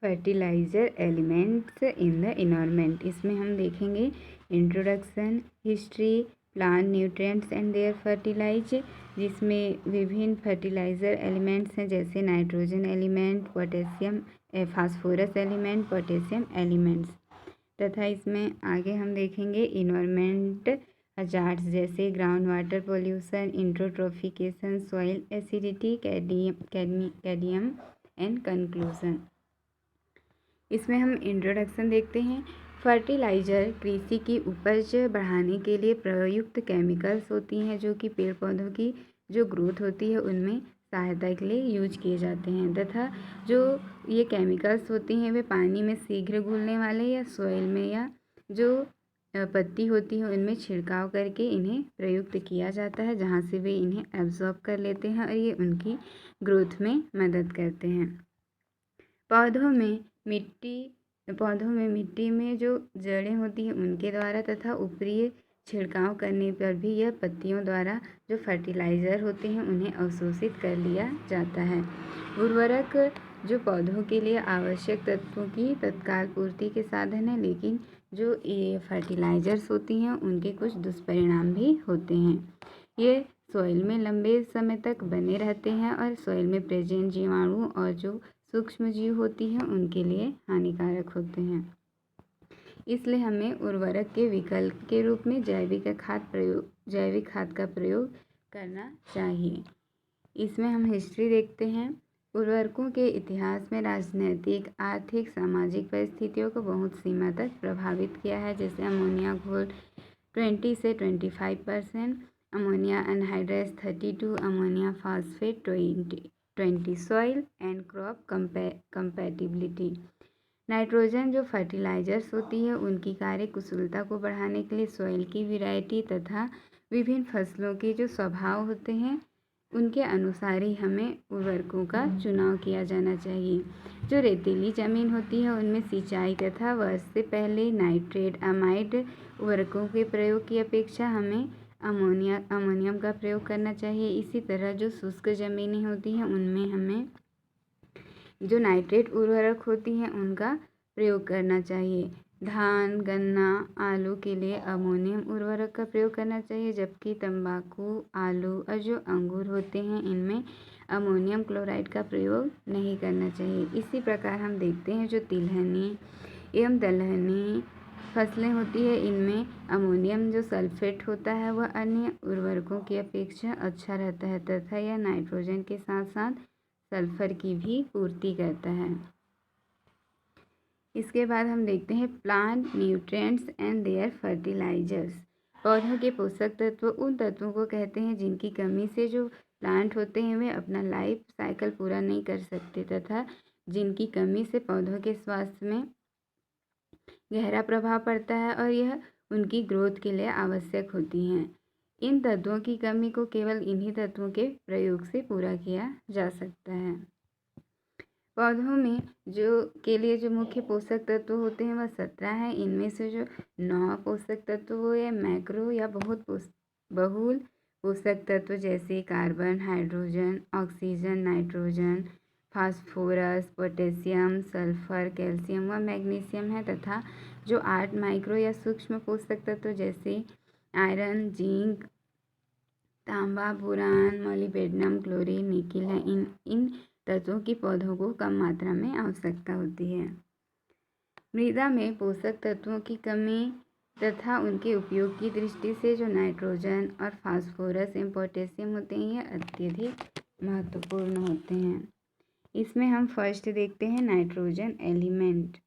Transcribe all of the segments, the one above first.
Fertiliser elements in the environment. इसमें हम देखेंगे इंट्रोडक्शन, हिस्ट्री, plant nutrients and their fertilise, जिसमें विभिन्न फर्टिलाइज़र एलिमेंट्स हैं जैसे nitrogen element, potassium, phosphorus element, potassium elements. तथा इसमें आगे हम देखेंगे इन्वायरमेंट हजार्ड्स जैसे ground water pollution, eutrophication, soil acidity, cadmium and conclusion. इसमें हम इंट्रोडक्शन देखते हैं। फर्टिलाइज़र कृषि की उपज बढ़ाने के लिए प्रयुक्त केमिकल्स होती हैं जो कि पेड़ पौधों की जो ग्रोथ होती है उनमें सहायता के लिए यूज किए जाते हैं, तथा जो ये केमिकल्स होती हैं वे पानी में शीघ्र घुलने वाले या सॉइल में या जो पत्ती होती है उनमें छिड़काव करके इन्हें प्रयुक्त किया जाता है, जहाँ से वे इन्हें एब्जॉर्ब कर लेते हैं और ये उनकी ग्रोथ में मदद करते हैं। पौधों में मिट्टी में जो जड़ें होती हैं उनके द्वारा तथा ऊपरी छिड़काव करने पर भी यह पत्तियों द्वारा जो फर्टिलाइज़र होते हैं उन्हें अवशोषित कर लिया जाता है। उर्वरक जो पौधों के लिए आवश्यक तत्वों की तत्काल पूर्ति के साधन है, लेकिन जो ये फर्टिलाइज़र्स होती हैं उनके कुछ दुष्परिणाम भी होते हैं। ये सॉइल में लंबे समय तक बने रहते हैं और सॉइल में प्रेजेंट जीवाणु और जो सूक्ष्म जीव होती हैं उनके लिए हानिकारक होते हैं। इसलिए हमें उर्वरक के विकल्प के रूप में जैविक खाद का प्रयोग करना चाहिए। इसमें हम हिस्ट्री देखते हैं। उर्वरकों के इतिहास में राजनैतिक, आर्थिक, सामाजिक परिस्थितियों को बहुत सीमा तक प्रभावित किया है, जैसे अमोनिया घोल 20 से 25%, ammonia anhydrase 32, ammonia phosphate 20, soil and crop compatibility. Nitrogen जो फर्टिलाइजर्स होती है उनकी कार्य कुशलता को बढ़ाने के लिए सॉइल की वैरायटी तथा विभिन्न फसलों के जो स्वभाव होते हैं उनके अनुसार ही हमें उर्वरकों का चुनाव किया जाना चाहिए। जो रेतीली ज़मीन होती है उनमें सिंचाई तथा वर्ष से पहले नाइट्रेट अमाइड उर्वरकों के प्रयोग की अपेक्षा हमें अमोनियम का प्रयोग करना चाहिए। इसी तरह जो शुष्क ज़मीनें होती हैं उनमें हमें जो नाइट्रेट उर्वरक होती हैं उनका प्रयोग करना चाहिए। धान, गन्ना, आलू के लिए अमोनियम उर्वरक का प्रयोग करना चाहिए, जबकि तंबाकू, आलू और जो अंगूर होते हैं इनमें अमोनियम क्लोराइड का प्रयोग नहीं करना चाहिए। इसी प्रकार हम देखते हैं जो तिलहनी एवं दलहनी फसलें होती है इनमें अमोनियम जो सल्फेट होता है वह अन्य उर्वरकों की अपेक्षा अच्छा रहता है तथा यह नाइट्रोजन के साथ साथ सल्फर की भी पूर्ति करता है। इसके बाद हम देखते हैं plant nutrients and their fertilisers. पौधों के पोषक तत्व उन तत्वों को कहते हैं जिनकी कमी से जो प्लांट होते हैं वे अपना लाइफ साइकिल पूरा नहीं कर सकते तथा जिनकी कमी से पौधों के स्वास्थ्य में गहरा प्रभाव पड़ता है और यह उनकी ग्रोथ के लिए आवश्यक होती हैं। इन तत्वों की कमी को केवल इन्हीं तत्वों के प्रयोग से पूरा किया जा सकता है। पौधों में के लिए जो मुख्य पोषक तत्व होते हैं वह 17 हैं। इनमें से जो 9 पोषक तत्व वो या मैक्रो या बहुल पोषक तत्व जैसे carbon, hydrogen, oxygen, nitrogen, phosphorus, potassium, sulphur, calcium व मैग्नीशियम है, तथा जो 8 माइक्रो या सूक्ष्म पोषक तत्व जैसे आयरन, जिंक, तांबा, बोरान, मोलिब्डेनम, क्लोरीन, निकिल है। इन तत्वों की पौधों को कम मात्रा में आवश्यकता होती है। मृदा में पोषक तत्वों की कमी तथा उनके उपयोग की दृष्टि से जो नाइट्रोजन और फास्फोरस एवं पोटेशियम होते हैं ये अत्यधिक महत्वपूर्ण होते हैं। इसमें हम फर्स्ट देखते हैं नाइट्रोजन एलिमेंट।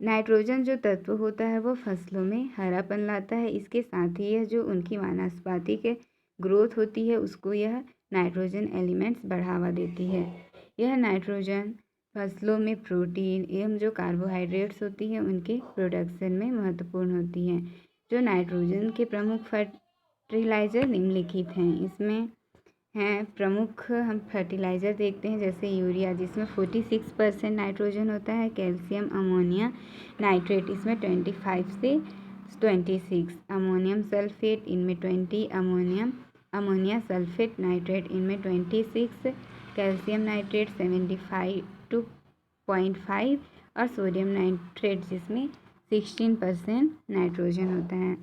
नाइट्रोजन जो तत्व होता है वो फसलों में हरापन लाता है। इसके साथ ही यह जो उनकी वानस्पतिक ग्रोथ होती है उसको यह नाइट्रोजन एलिमेंट्स बढ़ावा देती है। यह नाइट्रोजन फसलों में प्रोटीन एवं जो कार्बोहाइड्रेट्स होती हैं उनके प्रोडक्शन में महत्वपूर्ण होती हैं। जो नाइट्रोजन के प्रमुख फर्टिलाइज़र निम्नलिखित हैं। इसमें हैं प्रमुख हम फर्टिलाइज़र देखते हैं जैसे यूरिया जिसमें 46% नाइट्रोजन होता है, कैल्शियम अमोनिया नाइट्रेट इसमें 25 से 26, अमोनियम सल्फेट इनमें 20, अमोनिया सल्फेट नाइट्रेट इनमें 26, कैल्शियम नाइट्रेट 75 to 0.5 और सोडियम नाइट्रेट जिसमें 16% नाइट्रोजन होता है।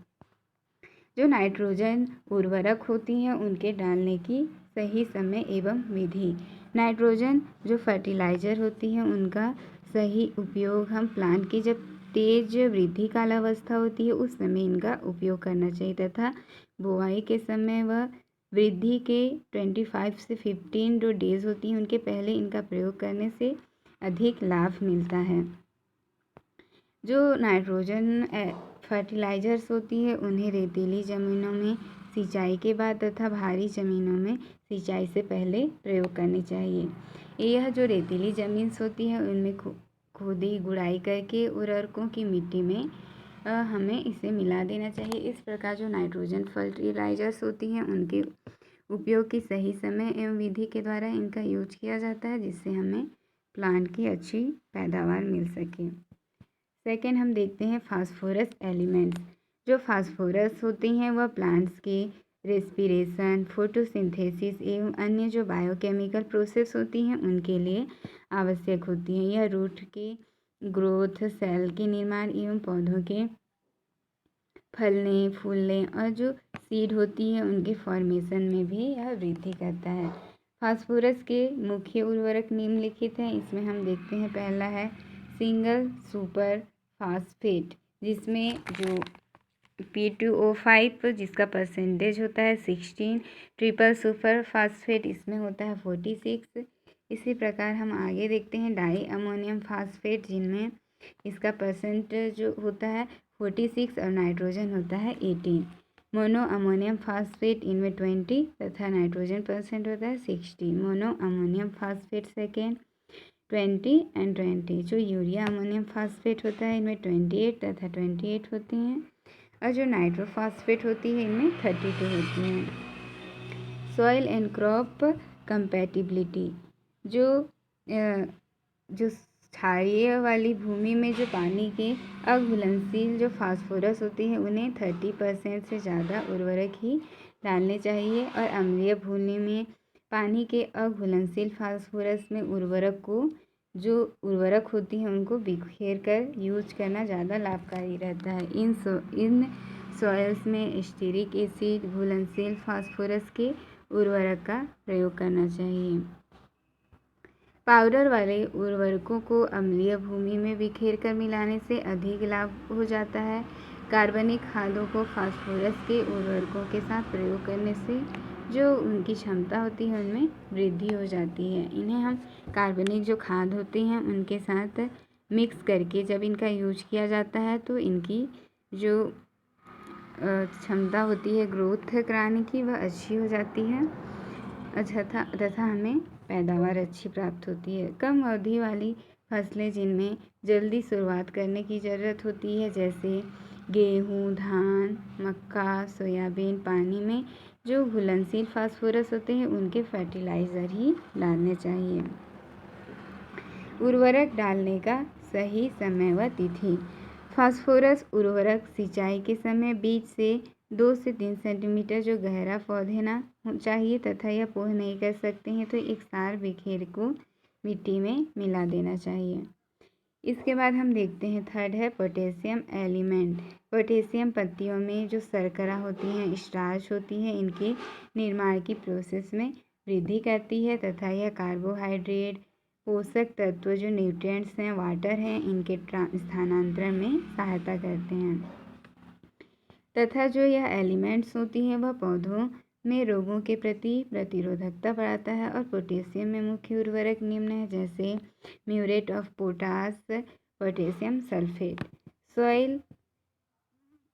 जो नाइट्रोजन उर्वरक होती हैं उनके डालने की सही समय एवं विधि। नाइट्रोजन जो फर्टिलाइज़र होती हैं उनका सही उपयोग हम प्लांट की जब तेज वृद्धि कालावस्था होती है उस समय इनका उपयोग करना चाहिए तथा बुआई के समय व वृद्धि के 25 से 15 जो डेज होती हैं उनके पहले इनका प्रयोग करने से अधिक लाभ मिलता है। जो नाइट्रोजन फर्टिलाइज़र्स होती है उन्हें रेतीली ज़मीनों में सिंचाई के बाद तथा भारी ज़मीनों में सिंचाई से पहले प्रयोग करनी चाहिए। यह जो रेतीली ज़मीन होती है उनमें खुदी गुड़ाई करके उर्वरकों की मिट्टी में हमें इसे मिला देना चाहिए। इस प्रकार जो नाइट्रोजन फर्टिलाइज़र्स होती हैं उनके उपयोग की सही समय एवं विधि के द्वारा इनका यूज किया जाता है जिससे हमें प्लांट की अच्छी पैदावार मिल सके। सेकेंड हम देखते हैं फास्फोरस एलिमेंट्स। जो फास्फोरस होती हैं वह प्लांट्स के रेस्पिरेशन, फोटोसिंथेसिस एवं अन्य जो बायोकेमिकल प्रोसेस होती हैं उनके लिए आवश्यक होती हैं। यह रूट के ग्रोथ, सेल के निर्माण एवं पौधों के फलने फूलने और जो सीड होती है उनके फॉर्मेशन में भी यह वृद्धि करता है। फास्फोरस के मुख्य उर्वरक निम्नलिखित हैं। इसमें हम देखते हैं पहला है सिंगल सुपर फास्फेट जिसमें जो P2O5 जिसका परसेंटेज होता है 16, ट्रिपल सुपर फास्फेट इसमें होता है 46। इसी प्रकार हम आगे देखते हैं डाई अमोनियम फास्फेट जिनमें इसका परसेंट जो होता है 46 और नाइट्रोजन होता है 18। मोनो अमोनियम फास्फेट इनमें 20 तथा नाइट्रोजन परसेंट होता है 60। Mono ammonium phosphate second 20 and 20। जो यूरिया अमोनियम फास्फेट होता है इनमें 28 तथा 28 होती हैं और जो नाइट्रोफॉस्फेट होती है इनमें 32 होती हैं। Soil and crop compatibility. जो क्षारीय वाली भूमि में जो पानी के अघुलनशील जो फास्फोरस होती है उन्हें 30% से ज़्यादा उर्वरक ही डालने चाहिए और अम्लीय भूमि में पानी के अघुलनशील फास्फोरस में जो उर्वरक होती हैं उनको बिखेर कर यूज करना ज़्यादा लाभकारी रहता है। इन सॉइल्स में स्टीरिक एसिड घुलनशील फास्फोरस के उर्वरक का प्रयोग करना चाहिए। पाउडर वाले उर्वरकों को अम्लीय भूमि में बिखेर कर मिलाने से अधिक लाभ हो जाता है। कार्बनिक खादों को फास्फोरस के उर्वरकों के साथ प्रयोग करने से जो उनकी क्षमता होती है उनमें वृद्धि हो जाती है। इन्हें हम कार्बनिक जो खाद होती हैं उनके साथ मिक्स करके जब इनका यूज किया जाता है तो इनकी जो क्षमता होती है ग्रोथ कराने की वह अच्छी हो जाती है तथा हमें पैदावार अच्छी प्राप्त होती है। कम अवधि वाली फसलें जिनमें जल्दी शुरुआत करने की ज़रूरत होती है जैसे गेहूँ, धान, मक्का, सोयाबीन, पानी में जो घुलनशील फास्फोरस होते हैं उनके फर्टिलाइज़र ही डालने चाहिए। उर्वरक डालने का सही समय व तिथि। फास्फोरस उर्वरक सिंचाई के समय बीज से 2 से 3 सेंटीमीटर जो गहरा पौधेना चाहिए तथा यह पोह नहीं कर सकते हैं तो एक सार बिखेर को मिट्टी में मिला देना चाहिए। इसके बाद हम देखते हैं थर्ड है पोटेशियम एलिमेंट। पोटेशियम पत्तियों में जो शर्करा होती हैं स्टार्च होती है इनके निर्माण की प्रोसेस में वृद्धि करती है तथा यह कार्बोहाइड्रेट पोषक तत्व जो न्यूट्रिएंट्स हैं वाटर हैं इनके स्थानांतरण में सहायता करते हैं तथा जो यह एलिमेंट्स होती हैं वह पौधों में रोगों के प्रति प्रतिरोधकता बढ़ाता है। और पोटेशियम में मुख्य उर्वरक निम्न है जैसे muriate of potash, potassium sulphate. Soil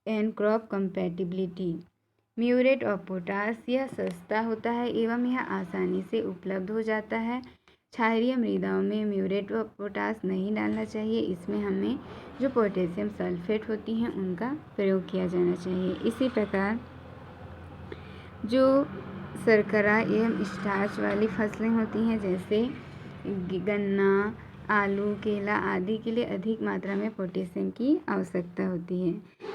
and crop compatibility. Muriate of potash यह सस्ता होता है एवं यह आसानी से उपलब्ध हो जाता है। क्षारीय मृदाओं में म्यूरेट ऑफ पोटास नहीं डालना चाहिए। इसमें हमें जो पोटेशियम सल्फेट होती हैं उनका प्रयोग किया जाना चाहिए। इसी प्रकार जो शर्करा एवं स्टार्च वाली फसलें होती हैं जैसे गन्ना, आलू, केला आदि के लिए अधिक मात्रा में पोटेशियम की आवश्यकता होती है।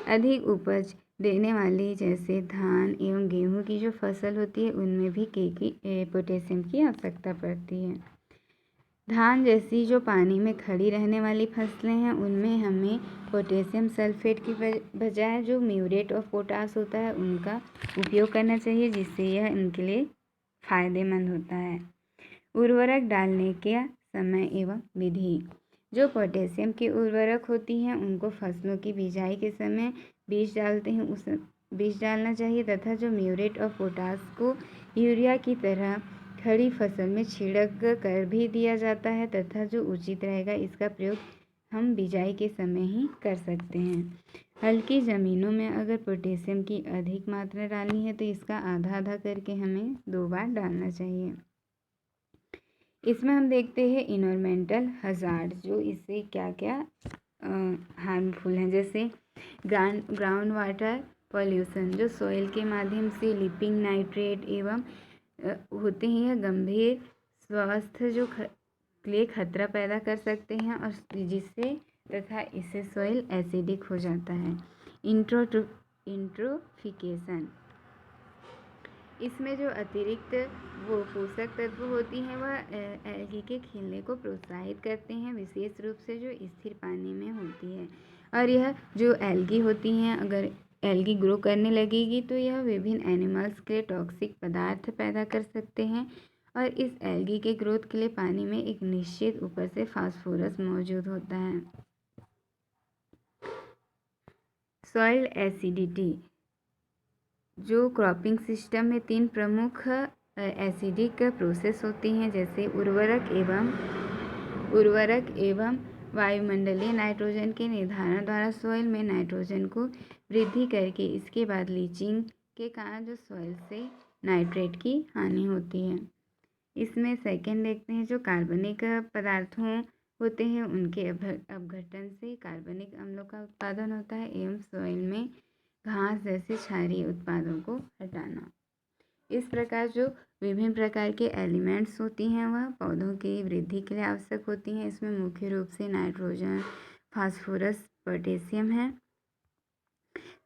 अधिक उपज देने वाली जैसे धान एवं गेहूं की जो फसल होती है उनमें भी पोटेशियम की आवश्यकता पड़ती है। धान जैसी जो पानी में खड़ी रहने वाली फसलें हैं उनमें हमें पोटेशियम सल्फेट की बजाय जो म्यूरेट ऑफ पोटाश होता है उनका उपयोग करना चाहिए, जिससे यह इनके लिए फ़ायदेमंद होता है। उर्वरक डालने का समय एवं विधि। जो पोटेशियम की उर्वरक होती हैं उनको फसलों की बिजाई के समय बीज डालते हैं उस बीज डालना चाहिए, तथा जो म्यूरेट ऑफ पोटाश को यूरिया की तरह खड़ी फसल में छिड़क कर भी दिया जाता है, तथा जो उचित रहेगा इसका प्रयोग हम बिजाई के समय ही कर सकते हैं। हल्की ज़मीनों में अगर पोटेशियम की अधिक मात्रा डालनी है तो इसका आधा आधा करके हमें 2 बार डालना चाहिए। इसमें हम देखते हैं इन्वायरमेंटल हजार्ड, जो इससे क्या क्या हार्मफुल हैं, जैसे ग्राउंड वाटर पॉल्यूशन, जो सॉइल के माध्यम से लीपिंग नाइट्रेट एवं होते हैं, यह गंभीर स्वास्थ्य जो लिए खतरा पैदा कर सकते हैं और जिससे तथा इससे सॉइल एसिडिक हो जाता है। इंट्रोफिकेशन, इसमें जो अतिरिक्त वो पोषक तत्व होती हैं वह एल्गी के खिलने को प्रोत्साहित करते हैं, विशेष रूप से जो स्थिर पानी में होती है। और यह जो एल्गी होती हैं, अगर एल्गी ग्रो करने लगेगी तो यह विभिन्न एनिमल्स के लिए टॉक्सिक पदार्थ पैदा कर सकते हैं, और इस एल्गी के ग्रोथ के लिए पानी में एक निश्चित ऊपर से फास्फोरस मौजूद होता है। सॉइल एसिडिटी, जो क्रॉपिंग सिस्टम में 3 प्रमुख एसिडिक प्रोसेस होती हैं, जैसे उर्वरक एवं वायुमंडलीय नाइट्रोजन के निर्धारण द्वारा सॉइल में नाइट्रोजन को वृद्धि करके इसके बाद लीचिंग के कारण जो सॉइल से नाइट्रेट की हानि होती है। इसमें सेकंड देखते हैं, जो कार्बनिक पदार्थों होते हैं उनके अपघटन से कार्बनिक अम्लों का उत्पादन होता है एवं सॉइल में घास जैसे क्षारीय उत्पादों को हटाना। इस प्रकार जो विभिन्न प्रकार के एलिमेंट्स होती हैं वह पौधों की वृद्धि के लिए आवश्यक होती हैं। इसमें मुख्य रूप से नाइट्रोजन, फास्फोरस, पोटेशियम है,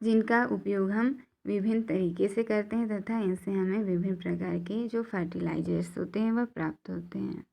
जिनका उपयोग हम विभिन्न तरीके से करते हैं तथा इनसे हमें विभिन्न प्रकार के जो फर्टिलाइजर्स होते हैं वह प्राप्त होते हैं।